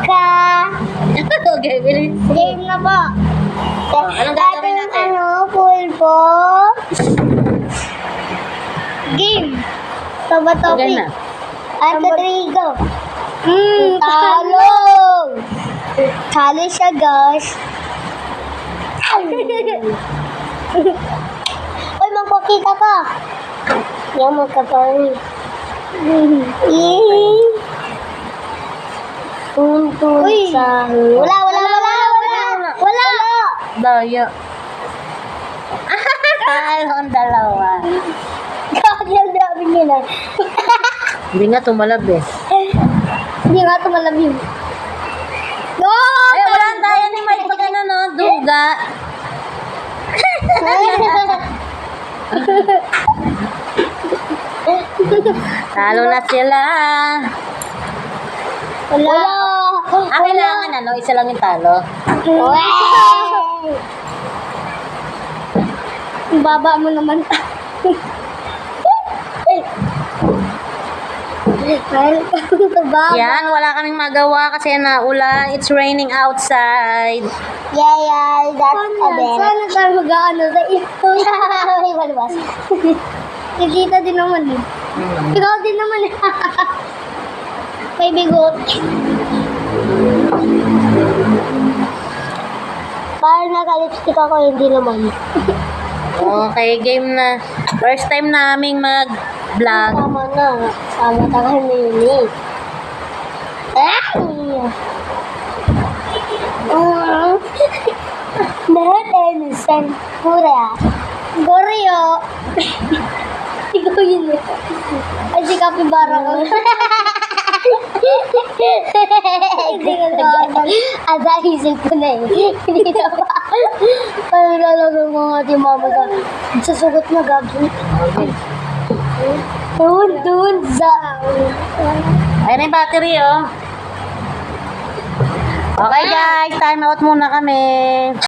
ka. Okay, bilis. Game na po. Anong gagawin natin? Pulpo. Game. Taba Okay topic. na. At Rodrigo. Talo. Talo siya, guys. Uy, magpakita ka. Yan, magkapari. Tuntun sa... Wala. Daya. Talo ang dalawa. Kagyan namin nila. Hindi nga tumalab eh. Hindi nga tumalabing. No! Ay, wala tayo ni Mike pag ano, no? Duga. Talo na sila. Wala. Kailangan ano, isa lang yung talo. Ang baba mo naman. Yan, wala kaming magawa kasi naulan. It's raining outside. Yeah, that's a bit. Sana tayo mag-ano sa ito. May balbas. Kikita din naman eh. Ikaw din naman eh. May bigot. Parang naka-lipstick ako, hindi naman. Okay, game na. First time naming mag-vlog. Tama na. Sama tayo na yun eh. Lahat ay nisan. Pura. Goryo. Ikaw yun eh. Ay, si Kapibara ko. Hindi ka naman. Asa isip ko na eh. Hindi na ba? Parang lalagay mo nga di mama ka. Sasugot na gagi. Dun sa... Ayun na yung battery, oh. Okay guys, time out muna kami.